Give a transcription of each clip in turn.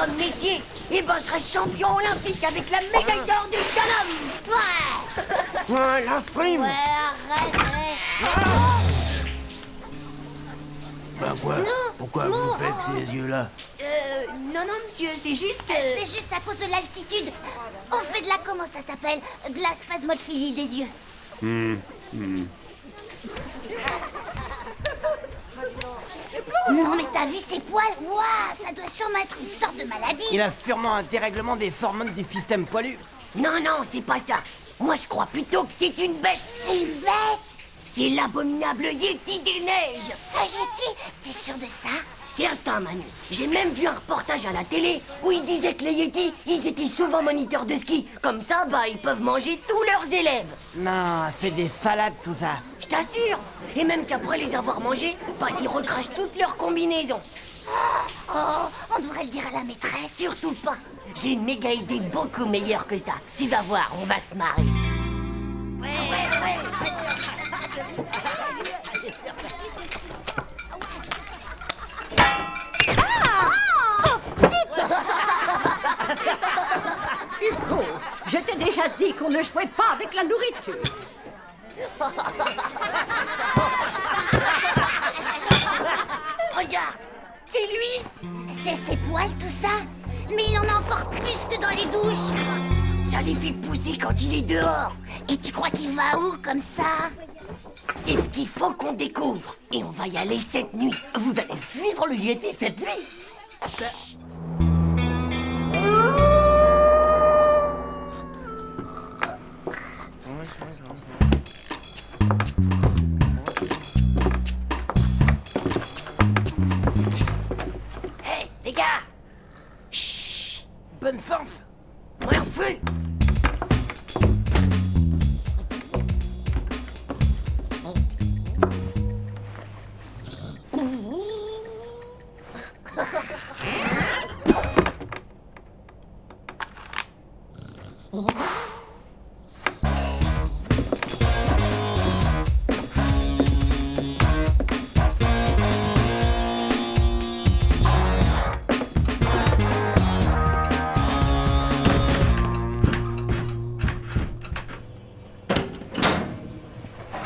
comme métier, eh ben je serais champion olympique avec la médaille d'or du slalom. Ouais. Ouais, la frime. Ouais, arrête. Bah quoi? Non, Pourquoi non, vous faites ces yeux-là? Non, monsieur, c'est juste que... C'est juste à cause de l'altitude. On fait de la... comment ça s'appelle? De la spasmophilie des yeux. Non mais t'as vu ses poils? Waouh, ça doit sûrement être une sorte de maladie. Il a sûrement un dérèglement des hormones du système poilu. Non, non, c'est pas ça. Moi, je crois plutôt que c'est une bête. Une bête? C'est l'abominable Yéti des neiges. Un Yéti? T'es sûr de ça? Certain, Manu. J'ai même vu un reportage à la télé où ils disaient que les Yétis, ils étaient souvent moniteurs de ski. Comme ça, bah, ils peuvent manger tous leurs élèves. Non, c'est des salades tout ça. Je t'assure. Et même qu'après les avoir mangés, bah, ils recrachent toutes leurs combinaisons. Oh, on devrait le dire à la maîtresse. Surtout pas. J'ai une méga idée beaucoup meilleure que ça. Tu vas voir, on va se marrer. Ouais. Hugo, je t'ai déjà dit qu'on ne jouait pas avec la nourriture. Regarde, c'est lui. C'est ses poils tout ça? Mais il en a encore plus que dans les douches. Ça les fait pousser quand il est dehors. Et tu crois qu'il va où comme ça? C'est ce qu'il faut qu'on découvre. Et on va y aller cette nuit. Vous allez suivre le Yéti cette nuit? Hey, les gars. Chut. Bonne force. Moi, en feu.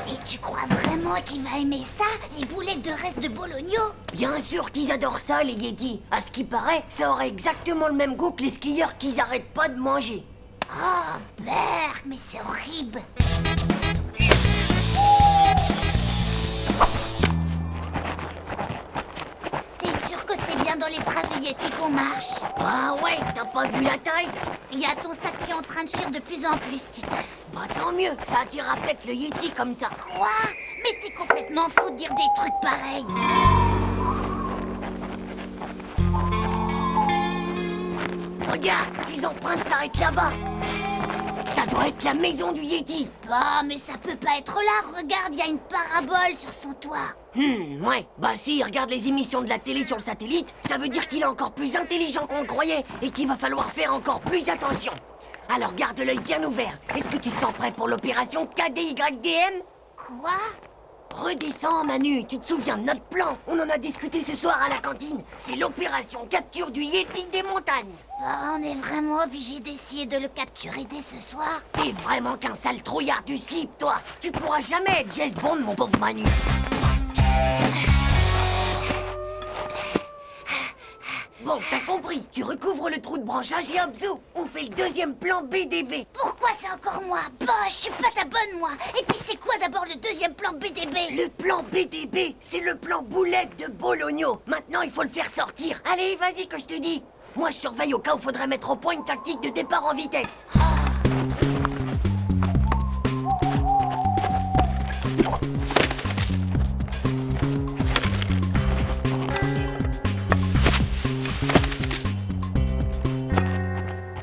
Et tu crois vraiment qu'il va aimer ça? Les boulettes de reste de Bologno? Bien sûr qu'ils adorent ça, les Yétis. À ce qui paraît, ça aurait exactement le même goût que les skieurs qu'ils arrêtent pas de manger. Oh, Berk, mais c'est horrible. T'es sûr que c'est bien dans les traces du Yéti qu'on marche? Ah ouais, t'as pas vu la taille? Il y a ton sac qui est en train de fuir de plus en plus, Titeuf. Bah tant mieux, ça attirera peut-être le Yéti comme ça. Quoi? Mais t'es complètement fou de dire des trucs pareils. Regarde, les empreintes s'arrêtent là-bas. Ça doit être la maison du Yéti. Bah, mais ça peut pas être là. Regarde, il y a une parabole sur son toit. Ouais. Bah s'il regarde les émissions de la télé sur le satellite, ça veut dire qu'il est encore plus intelligent qu'on le croyait et qu'il va falloir faire encore plus attention. Alors garde l'œil bien ouvert. Est-ce que tu te sens prêt pour l'opération KDYDM? Quoi? Redescends, Manu, tu te souviens de notre plan? On en a discuté ce soir à la cantine. C'est l'opération capture du Yéti des montagnes. Bah, on est vraiment obligé d'essayer de le capturer dès ce soir. T'es vraiment qu'un sale trouillard du slip, toi. Tu pourras jamais être Jess Bond, mon pauvre Manu. Bon, t'as compris. Tu recouvres le trou de branchage et hop, zou, on fait le deuxième plan BDB. Pourquoi c'est encore moi? Bah, je suis pas ta bonne, moi. Et puis c'est quoi d'abord le deuxième plan BDB? Le plan BDB, c'est le plan boulette de Bologno. Maintenant, il faut le faire sortir. Allez, vas-y que je te dis. Moi, je surveille au cas où faudrait mettre au point une tactique de départ en vitesse.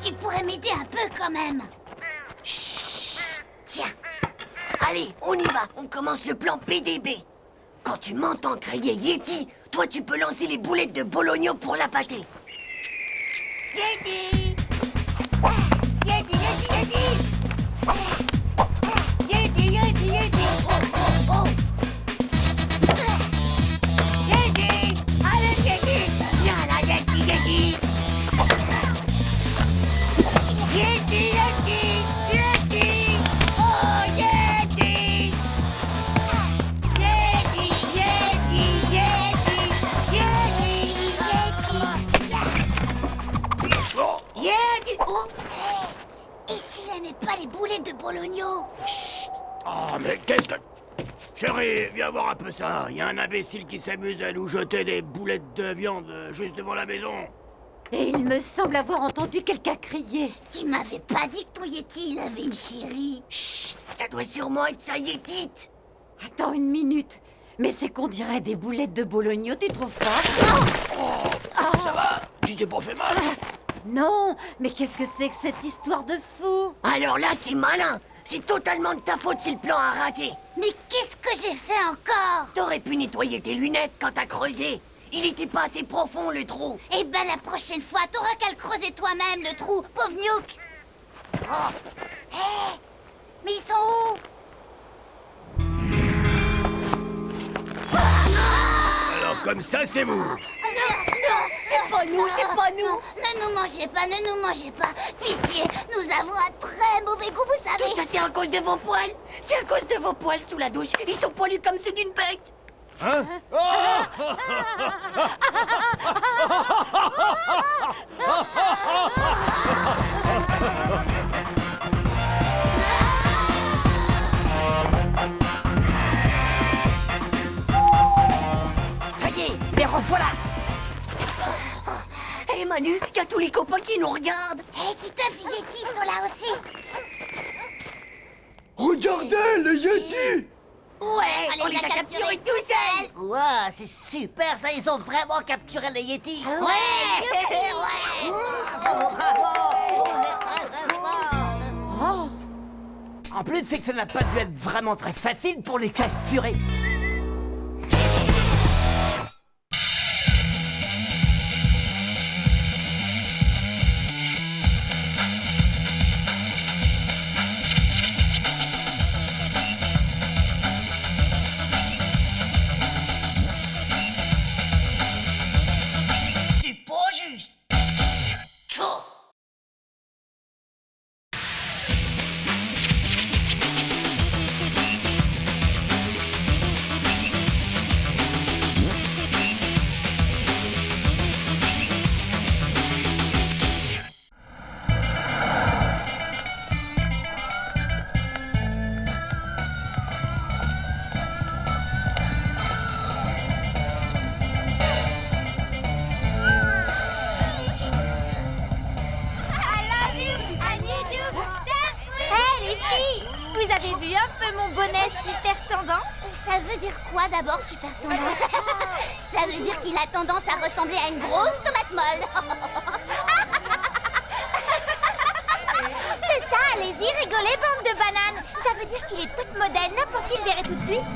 Tu pourrais m'aider un peu quand même. Chut. Tiens. Allez, on y va. On commence le plan BDB. Quand tu m'entends crier Yéti, toi, tu peux lancer les boulettes de Bologno pour la pâter. Yéti! Yéti, Yéti, Yéti! Yéti, Yéti, Yéti! Oh, oh, oh! Yéti! Allez, Yéti! Viens là, Yéti, Yéti! Chérie, viens voir un peu ça. Il y a un imbécile qui s'amuse à nous jeter des boulettes de viande juste devant la maison. Et il me semble avoir entendu quelqu'un crier. Tu m'avais pas dit que ton Yeti, il avait une chérie. Chut, ça doit sûrement être sa yétite. Attends une minute. Mais c'est qu'on dirait des boulettes de bologno, tu trouves pas? Ça va? Tu t'es pas fait mal? Non, mais qu'est-ce que c'est que cette histoire de fou? Alors là, c'est malin. C'est totalement de ta faute si le plan a raté. Mais qu'est-ce que j'ai fait encore? T'aurais pu nettoyer tes lunettes quand t'as creusé. Il était pas assez profond, le trou. Eh ben la prochaine fois, t'auras qu'à le creuser toi-même, le trou, pauvre Nuke. Oh. Hé, mais ils sont où? Alors comme ça, c'est vous. C'est pas nous, c'est pas nous. Ne nous mangez pas, ne nous mangez pas. Pitié, nous avons un très mauvais goût, vous Tout savez. ça, c'est à cause de vos poils. C'est à cause de vos poils sous la douche. Ils sont poilus comme ceux d'une bête. Hein? Ça y est, les revoilà. Hé Manu, y a tous les copains qui nous regardent. Hé, Titeuf, les Yetis sont là aussi. Regardez, les Yetis! Ouais, on les a capturés tout seuls. Ouah, c'est super ça, ils ont vraiment capturé les Yetis. Ouais. En plus, c'est que ça n'a pas dû être vraiment très facile pour les capturer. C'est pas juste. Tchou. Hé les filles, vous avez vu un peu mon bonnet super tendance? Ça veut dire quoi d'abord, super tendance? Ça veut dire qu'il a tendance à ressembler à une grosse tomate molle. C'est ça, allez-y, rigolez, bande de bananes. Ça veut dire qu'il est top modèle, n'importe qui le verrait tout de suite.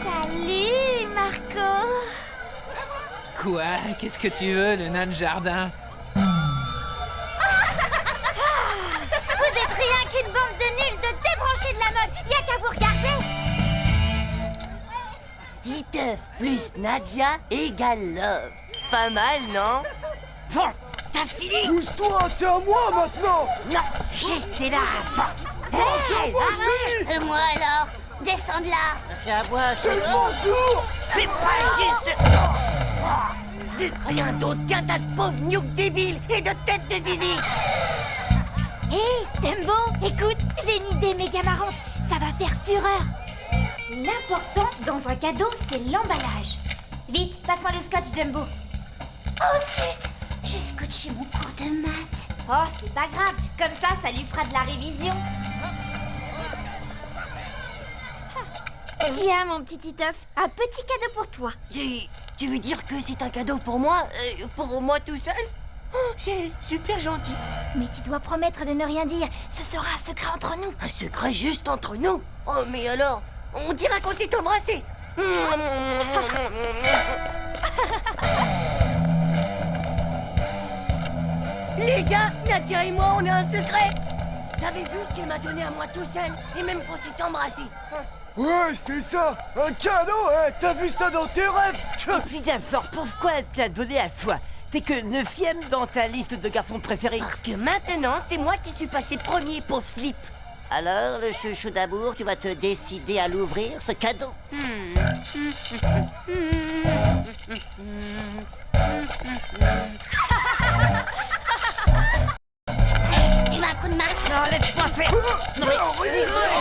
Salut, Marco. Quoi? Qu'est-ce que tu veux, le nain de jardin? Vous êtes rien qu'une bande de nuls, de débranchés de la mode. Y a qu'à vous regarder. Titeuf plus Nadia égale love. Pas mal, non? Bon, t'as fini? Pousse-toi, c'est à moi maintenant! Non, j'étais là avant. Moi alors, descends de là. C'est à moi, C'est mon tour! c'est pas juste. C'est rien d'autre qu'un tas de pauvres nuques débiles et de têtes de zizi. Hé, Dumbo, écoute, j'ai une idée méga marrante. Ça va faire fureur. L'important dans un cadeau, c'est l'emballage. Vite, passe-moi le scotch, Dumbo. Oh zut, j'ai scotché mon cours de maths. Oh, c'est pas grave. Comme ça lui fera de la révision. Tiens, mon petit Titeuf, un petit cadeau pour toi. Tu veux dire que c'est un cadeau pour moi? Pour moi tout seul? Oh, c'est super gentil. Mais tu dois promettre de ne rien dire. Ce sera un secret entre nous. Un secret juste entre nous? Oh, mais alors, on dirait qu'on s'est embrassés. Les gars, Nadia et moi, on a un secret. Vous avez vu ce qu'elle m'a donné à moi tout seul? Et même qu'on s'est embrassés. Ouais, c'est ça! Un cadeau, hein? T'as vu ça dans tes rêves? Puis d'abord, pourquoi elle te l'a donné à toi? T'es que 9e dans sa liste de garçons préférés. Parce que maintenant, c'est moi qui suis passé premier, pauvre slip. Alors, le chouchou d'amour, tu vas te décider à l'ouvrir, ce cadeau? Tu veux un coup de main? Non, laisse-moi faire.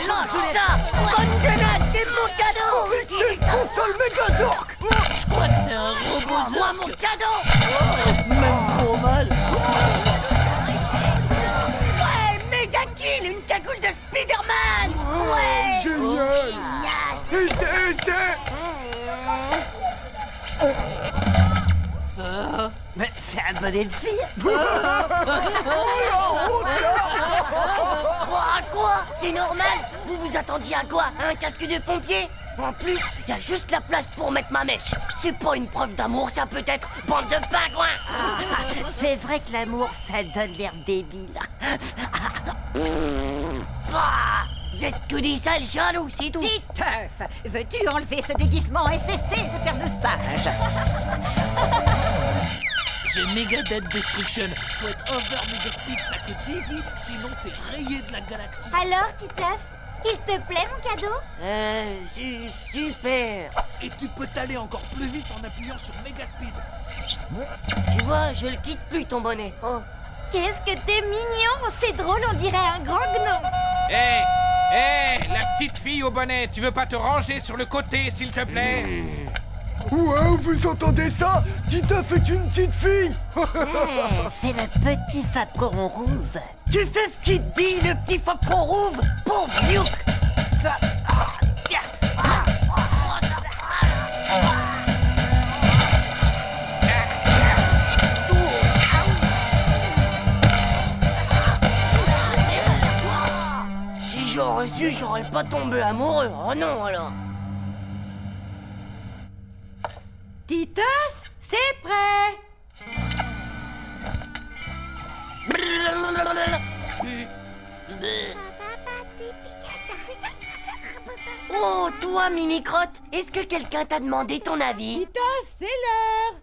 Lâche ça! Bonne gueule, c'est mon C'est une console Megazork. Je crois que c'est un robot. Moi, mon cadeau! Même trop mal. Ouais, méga kill! Une cagoule de Spider-Man! Ouais! Génial. Et c'est... Mais c'est un bonnet de fille. À quoi? C'est normal? Vous vous attendiez à quoi? À un casque de pompier? En plus, il y a juste la place pour mettre ma mèche. C'est pas une preuve d'amour, ça peut être, bande de pingouins! C'est vrai que l'amour, ça donne l'air débile. Bah, vous êtes que des sales jaloux, c'est tout! Titeuf, veux-tu enlever ce déguisement et cesser de faire le sage? J'ai méga dead destruction. Faut être over mega speed, t'as que des vies, sinon t'es rayé de la galaxie. Alors, Titeuf, il te plaît mon cadeau? Super! Et tu peux t'aller encore plus vite en appuyant sur méga speed. Tu vois, je le quitte plus ton bonnet. Oh! Qu'est-ce que t'es mignon! C'est drôle, on dirait un grand gnome. Hé la petite fille au bonnet, tu veux pas te ranger sur le côté, s'il te plaît? Wow, vous entendez ça? Titeuf est une petite fille. C'est le petit fapron rouge. Tu fais ce qu'il te dit, le petit fapron rouge! Pauvre Luke! Si j'aurais su, j'aurais pas tombé amoureux. Oh non, alors! Titeuf, c'est prêt. Oh, toi, mini-crotte, est-ce que quelqu'un t'a demandé ton avis? Titeuf, c'est l'heure.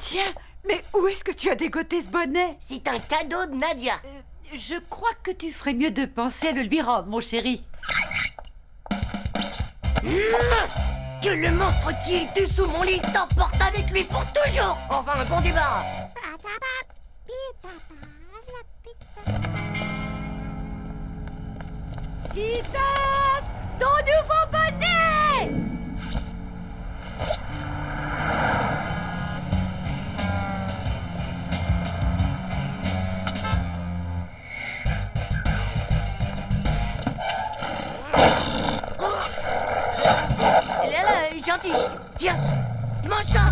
Tiens, mais où est-ce que tu as dégoté ce bonnet? C'est un cadeau de Nadia. Je crois que tu ferais mieux de penser à le lui rendre, mon chéri. Que le monstre qui est dessous mon lit t'emporte avec lui pour toujours! Enfin, un bon débarras! Titeuf, ton nouveau bonnet! Là, gentil! Tiens! Mange ça!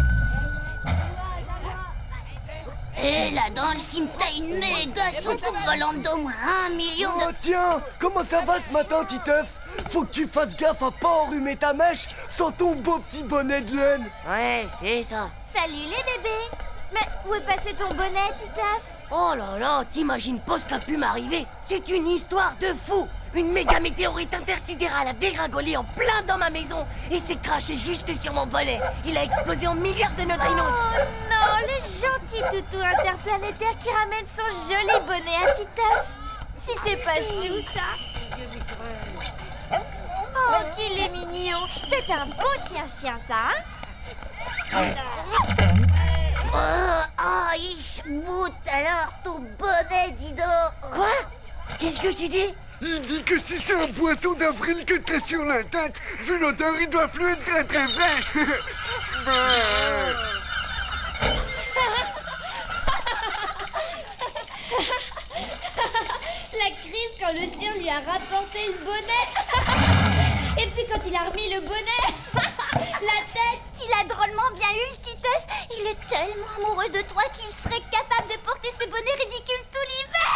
Et là, dans le film, t'as une méga soucoupe volante d'au moins 1 million de... Oh tiens, comment ça va ce matin, Titeuf? Faut que tu fasses gaffe à pas enrhumer ta mèche sans ton beau petit bonnet de laine. Ouais, c'est ça. Salut les bébés! Mais où est passé ton bonnet, Titeuf? Oh là là, t'imagines pas ce qui a pu m'arriver? C'est une histoire de fou! Une méga météorite intersidérale a dégringolé en plein dans ma maison et s'est craché juste sur mon bonnet. Il a explosé en milliards de neutrinos. Oh non, le gentil toutou interplanétaire qui ramène son joli bonnet à Titeuf. Si c'est pas chou, ça. Oh, qu'il est mignon. C'est un beau chien-chien, ça, hein? Ich bout alors ton bonnet, dis donc. Quoi? Qu'est-ce que tu dis? Il dit que si c'est un poisson d'avril que t'as sur la tête, vu l'odeur, il doit plus être très très vrai. La crise quand le chien lui a rapporté le bonnet. Et puis quand il a remis le bonnet, la tête. Il a drôlement bien eu le Titeuf. Il est tellement amoureux de toi qu'il serait capable de porter ce bonnet ridicule tout l'hiver.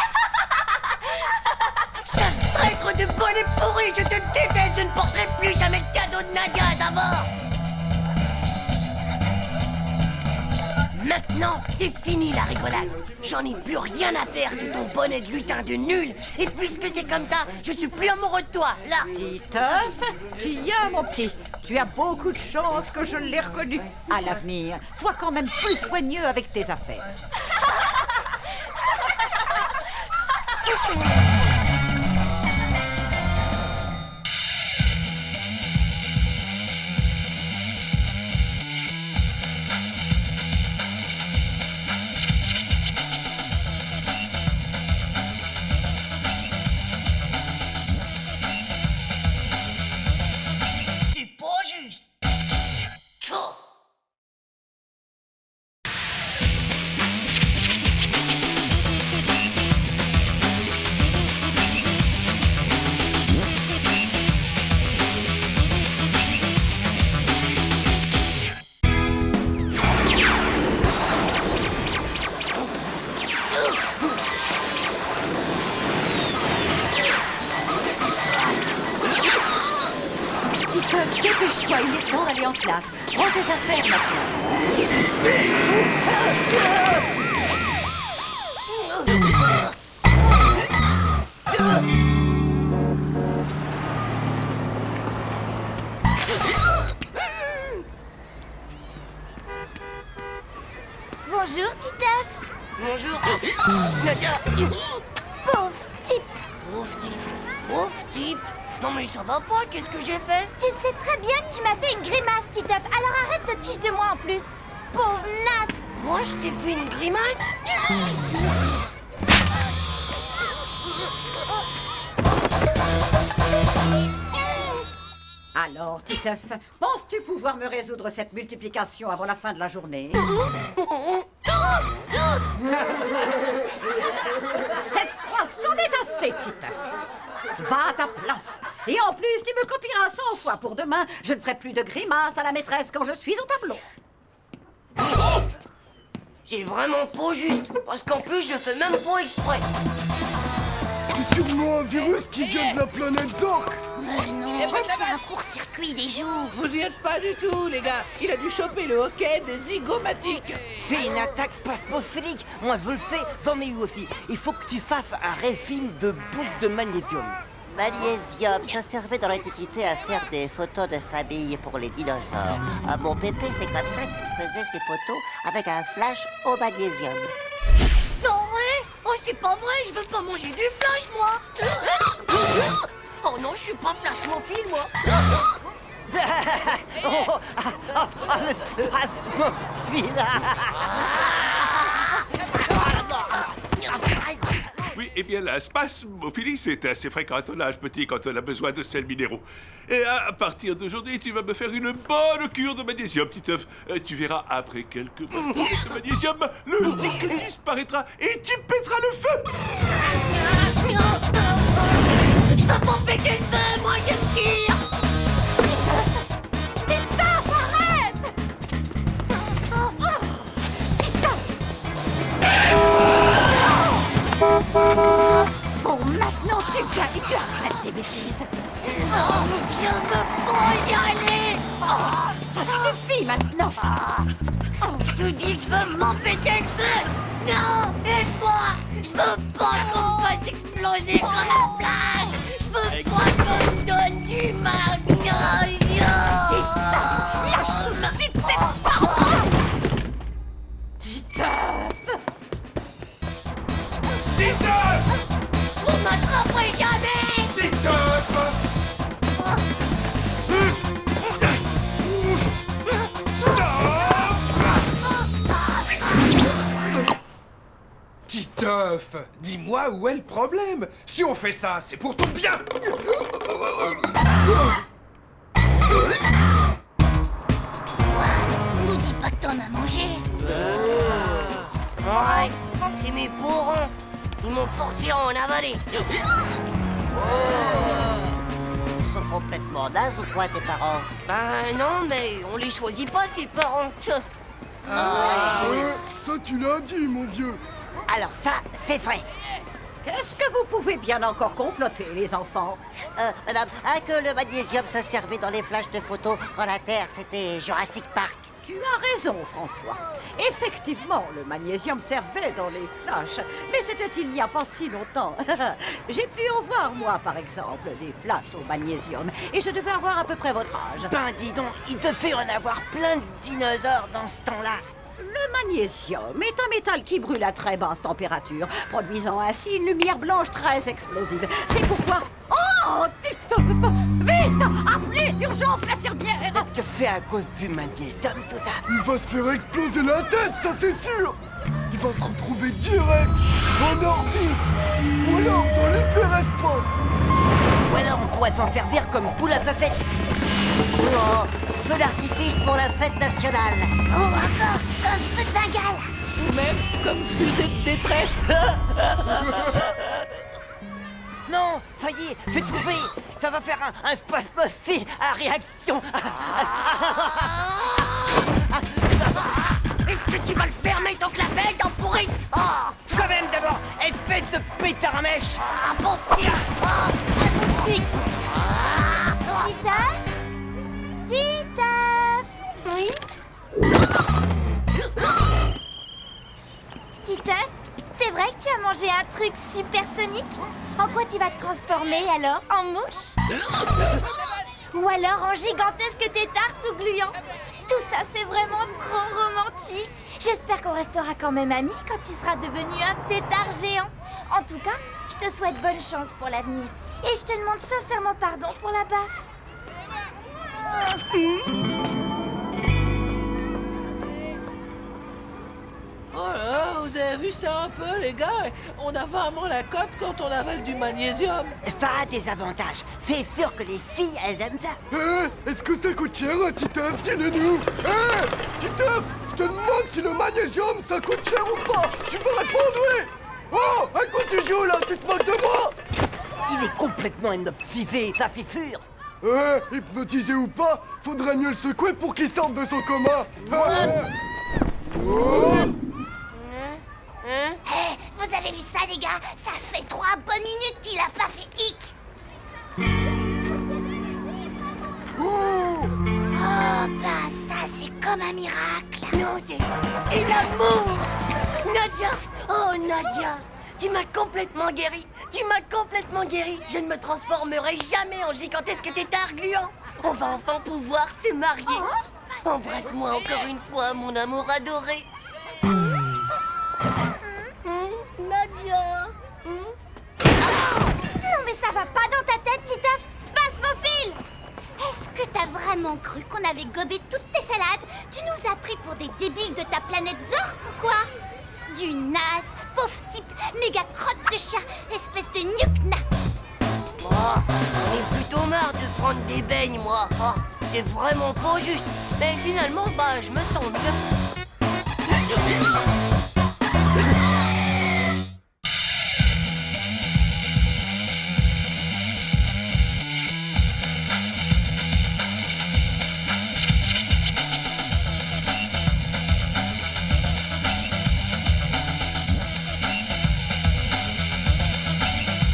Sale traître de bonnet pourri, je te déteste, je ne porterai plus jamais de cadeau de Nadia d'abord. Maintenant, c'est fini la rigolade. J'en ai plus rien à faire de ton bonnet de lutin de nul. Et puisque c'est comme ça, je suis plus amoureux de toi, là. Titeuf, viens mon petit. Tu as beaucoup de chance que je l'ai reconnu. À l'avenir, sois quand même plus soigneux avec tes affaires. C'est pas juste. Titeuf, dépêche-toi, il est temps d'aller en classe. Prends tes affaires maintenant. Bonjour, Titeuf. Bonjour. Nadia. Pauvre type. Pauvre type. Pauvre type. Non mais ça va pas, qu'est-ce que j'ai fait? Tu sais très bien que tu m'as fait une grimace, Titeuf. Alors arrête de te fiche de moi en plus. Pauvre naze. Moi je t'ai fait une grimace? Alors, Titeuf, penses-tu pouvoir me résoudre cette multiplication avant la fin de la journée? Cette fois, c'en est assez, Titeuf. Va à ta place. Et en plus, tu me copieras 100 fois pour demain. Je ne ferai plus de grimaces à la maîtresse quand je suis au tableau. C'est vraiment pas juste, parce qu'en plus je le fais même pas exprès. C'est sûrement un virus qui vient de la planète Zork. Mais non, c'est un court-circuit des joues. Vous y êtes pas du tout, les gars. Il a dû choper le hockey des zygomatiques. Fais une attaque spasmophilique. Moi, je le fais, j'en ai eu aussi. Il faut que tu fasses un régime de bouffe de magnésium. Magnésium, ça servait dans l'Antiquité à faire des photos de famille pour les dinosaures. Mon pépé, c'est comme ça qu'il faisait ses photos avec un flash au magnésium. Non, ouais. Oh, c'est pas vrai, je veux pas manger du flash, moi. Oh non, je suis pas flashmophile, moi. Le spasmophile. Oui, eh bien, la spasmophilie, c'est assez fréquent à ton âge, petit, quand on a besoin de sels minéraux. Et à partir d'aujourd'hui, tu vas me faire une bonne cure de magnésium, Titeuf. Tu verras, après quelques bonnes cures de magnésium, le tic disparaîtra et tu pèteras le feu. Je veux pas péter le feu, moi je me tire. Titeuf, arrête! Titeuf! Bon, maintenant tu viens et tu arrêtes tes bêtises. Non, je veux pas y aller. Ça suffit maintenant. Je te dis que je veux m'empêter le feu. Non, laisse-moi. Je veux pas qu'on me fasse exploser comme un flash. Je veux pas qu'on me donne du magnésium. Lâche tout de suite cette parole. Titeuf! Titeuf! Vous m'attraperez jamais. Titeuf! Titeuf, dis-moi où est le problème. Si on fait ça, c'est pour ton bien. Nous dis pas que t'en as mangé. Ouais, c'est mes parents. Ils m'ont forcé à en avaler. Ils sont complètement nazes ou quoi, tes parents? Ben non, mais on les choisit pas, ces parents. Ça, tu l'as dit, mon vieux. Alors ça, c'est vrai. Est-ce que vous pouvez bien encore comploter, les enfants? Madame, que le magnésium, ça servait dans les flashs de photos quand la Terre, c'était Jurassic Park. Tu as raison, François. Effectivement, le magnésium servait dans les flashs, mais c'était il n'y a pas si longtemps. J'ai pu en voir, moi, par exemple, des flashs au magnésium, et je devais avoir à peu près votre âge. Ben dis donc, il te fait en avoir plein de dinosaures dans ce temps-là. Le magnésium est un métal qui brûle à très basse température, produisant ainsi une lumière blanche très explosive. C'est pourquoi... Oh, Titeuf! Vite! Appelez d'urgence l'infirmière! Que fait à cause du magnésium, tout ça? Il va se faire exploser la tête, ça c'est sûr. Il va se retrouver direct en orbite. Ou alors dans l'hyperespace. Ou alors on pourrait s'en servir comme boule à facettes. Oh, feu d'artifice pour la fête nationale. Oh, encore comme feu de Bengale. Ou même comme fusée de détresse. Non, ça y est, j'ai trouvé. Ça va faire un spasmophile à réaction. Est-ce que tu vas le fermer ton clapet, ton pourrite? Toi-même d'abord, espèce de pétard à mèche. Pauvre type. Titeuf? j'ai un truc supersonique. En quoi tu vas te transformer alors? En mouche? Ou alors en gigantesque tétard tout gluant? Tout ça, c'est vraiment trop romantique. J'espère qu'on restera quand même amis quand tu seras devenu un tétard géant. En tout cas, je te souhaite bonne chance pour l'avenir. Et je te demande sincèrement pardon pour la baffe. Oh là, vous avez vu ça un peu, les gars? On a vraiment la cote quand on avale du magnésium. Ça a des avantages. C'est sûr que les filles, elles aiment ça. Est-ce que ça coûte cher, un Titeuf? Dis-le-nous. Titeuf, je te demande si le magnésium, ça coûte cher ou pas. Tu peux répondre, oui. Oh, à quoi tu joues, là? Tu te moques de moi? Il est complètement hypnotisé, ça c'est sûr. Hypnotisé ou pas, faudrait mieux le secouer pour qu'il sorte de son coma. Hé, vous avez vu ça, les gars? Ça fait 3 bonnes minutes qu'il a pas fait hic. Oh, ben ça, c'est comme un miracle. Non, c'est l'amour. Nadia, oh Nadia, tu m'as complètement guéri. Tu m'as complètement guéri. Je ne me transformerai jamais en gigantesque tétard gluant. On va enfin pouvoir se marier. Embrasse-moi encore une fois, mon amour adoré. Nadia. Non mais ça va pas dans ta tête, Titeuf. Spasmophile. Est-ce que t'as vraiment cru qu'on avait gobé toutes tes salades? Tu nous as pris pour des débiles de ta planète Zork ou quoi? Du naze, pauvre type, méga crotte de chien, espèce de nuke-na. Oh, j'en ai plutôt marre de prendre des beignes, moi. Oh, c'est vraiment pas juste. Mais finalement, bah, je me sens mieux.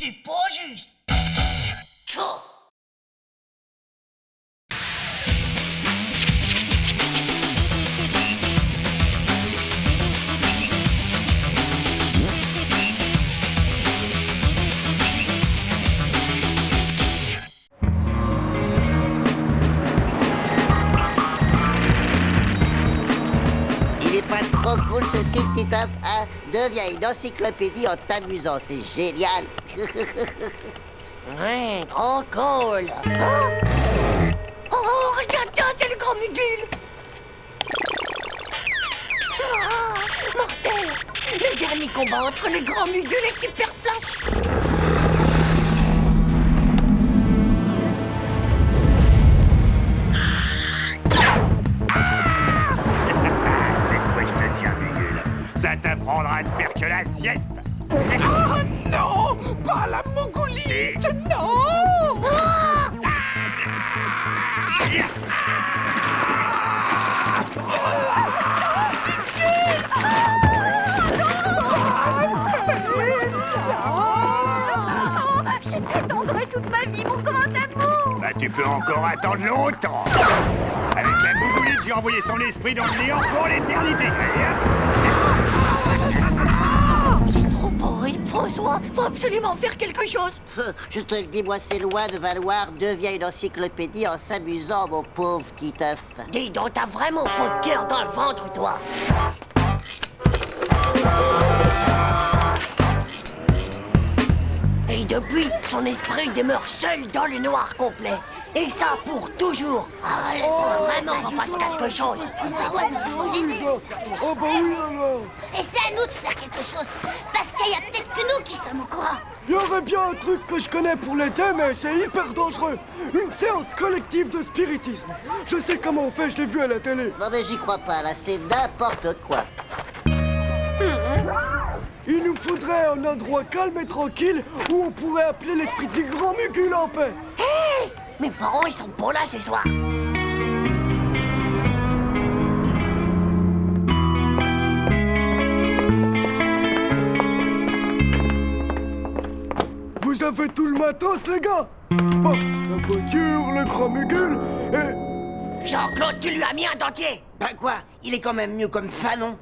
C'est pas juste. Tchao. Il est pas trop cool ce site, Titeuf, hein? Deviens une encyclopédie en t'amusant, c'est génial. Ouais, trop cool. Oh, regarde ça, c'est le grand Mugul. Mortel. Le dernier combat entre le grand Mugul et Super Flash. Cette fois, je te tiens, Mugul. Ça t'apprendra à ne faire que la sieste. Oh non! Pas la mongolite! Non! Je t'attendrai toute ma vie, mon grand amour. Bah, tu peux encore attendre longtemps. Avec la mongolite, j'ai envoyé son esprit dans le néant pour l'éternité. Allez, hop. C'est trop horrible, François. Faut absolument faire quelque chose. Je te le dis, moi, c'est loin de valoir. Deviens une encyclopédie en s'amusant, mon pauvre Titeuf. Dis donc, t'as vraiment pas de cœur dans le ventre, toi. Et depuis, son esprit demeure seul dans le noir complet. Et ça pour toujours. Ah, faut vraiment qu'on fasse quelque chose. Oh bah oui alors. Et c'est à nous de faire quelque chose, parce qu'il y a peut-être que nous qui sommes au courant. Il y aurait bien un truc que je connais pour l'aider, mais c'est hyper dangereux. Une séance collective de spiritisme. Je sais comment on fait, je l'ai vu à la télé. Non mais j'y crois pas, là, c'est n'importe quoi. Il nous faudrait un endroit calme et tranquille où on pourrait appeler l'esprit du grand Mugul en paix. Hé, mes parents, ils sont pas là ce soir. Vous avez tout le matos, les gars? Bon, la voiture, le grand Mugul et... Jean-Claude, tu lui as mis un dentier. Bah quoi? Il est quand même mieux comme ça, non?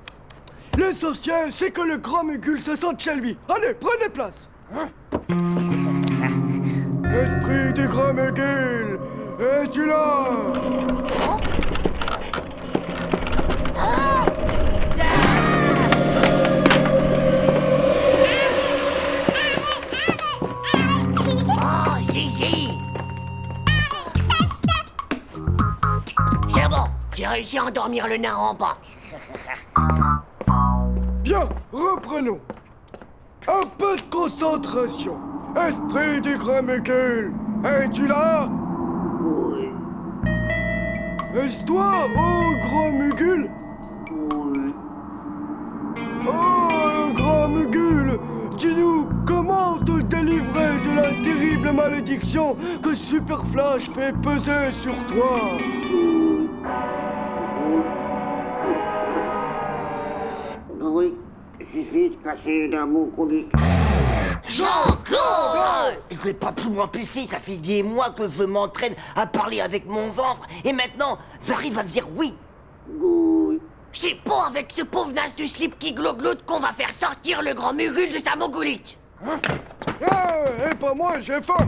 L'essentiel, c'est que le grand Mugul se sente chez lui. Allez, prenez place. Esprit du grand Mugul, es-tu là? Oh, Zizi! C'est bon, j'ai réussi à endormir le nain rampant. Bien, reprenons. Un peu de concentration. Esprit du grand Mugul, es-tu là? Oui. Est-ce toi, oh grand Mugul? Oui. Oh, grand Mugul, dis-nous, comment te délivrer de la terrible malédiction que Super Flash fait peser sur toi? Oui, suffit de casser d'un mot colique. Jean-Claude! J'ai pas pu m'empêcher, ça fait des mois que je m'entraîne à parler avec mon ventre, et maintenant, j'arrive à dire oui. Oui. C'est pas avec ce pauvre nas du slip qui glogloute qu'on va faire sortir le grand Mugul de sa mogolite. Et pas moi, j'ai faim.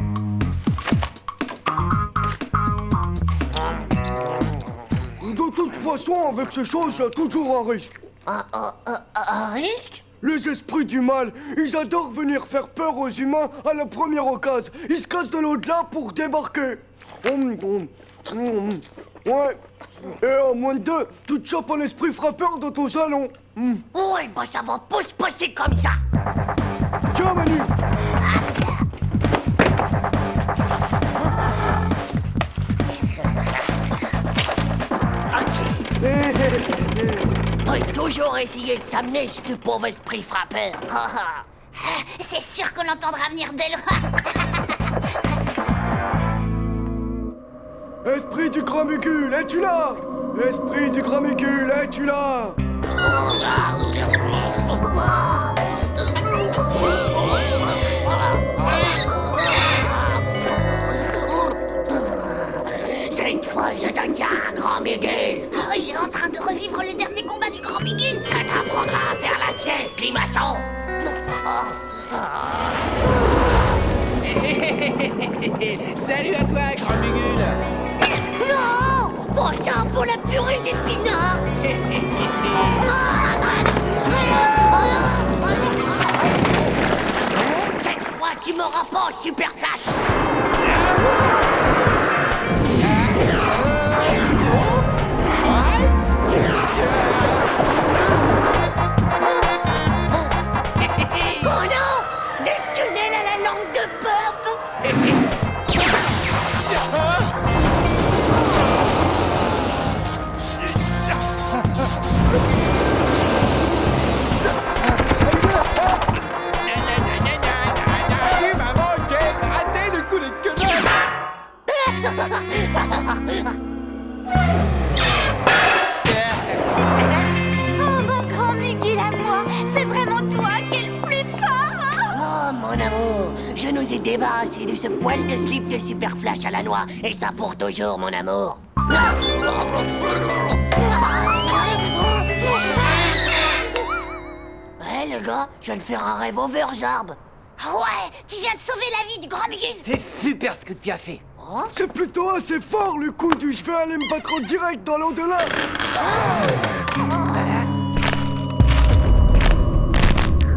De toute façon, avec ces choses, il y a toujours un risque. Un risque? Les esprits du mal, ils adorent venir faire peur aux humains à la première occasion. Ils se cassent de l'au-delà pour débarquer. Ouais. Et en moins de 2, tu te chopes un esprit frappeur dans ton salon. Ouais, bah ça va pas se passer comme ça. Tiens, Manu. Peut toujours essayer de s'amener, ce pauvre esprit frappeur. C'est sûr qu'on l'entendra venir de loin. Esprit du grand Mugul, es-tu là? Esprit du grand Mugul, es-tu là? Cette fois, je te tiens, grand Mugul. Oh, il est en train de revivre le dernier combat du grand Mugul. Ça t'apprendra à faire la sieste, limaçon. Salut à toi, grand Mugul. Non! Pas ça pour la purée d'épinards. Cette fois, tu m'auras pas, Super Flash. Oh non! Des tunnels à la langue de bœuf! Tu m'as manqué, raté le coup de Oh, mon grand Mugul à moi, c'est vraiment toi qui es le plus fort. Oh, mon amour, je nous ai débarrassés de ce poil de slip de Super Flash à la noix, et ça pour toujours, mon amour. Hé, le gars, je viens de faire un rêve overjarb. Ouais, tu viens de sauver la vie du grand Mugul. C'est super ce que tu as fait. C'est plutôt assez fort le coup du je vais aller me battre en direct dans l'au-delà.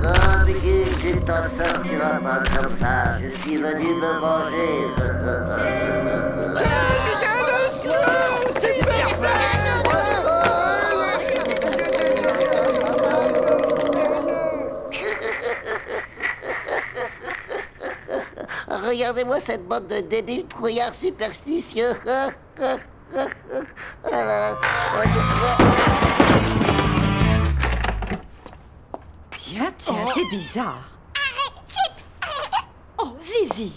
Grand Mugul, tu ne t'en sortiras pas comme ça. Je suis venu me venger. Regardez-moi cette bande de débiles trouillards superstitieux. Tiens, c'est bizarre. Oh, Zizi.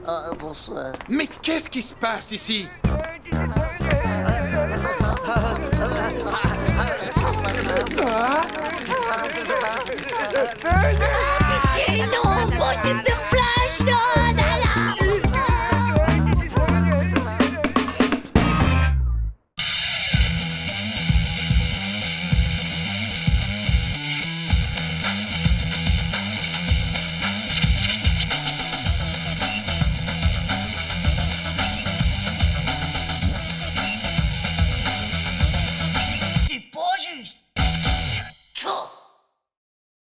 Oh, bonsoir. Mais qu'est-ce qui se passe ici?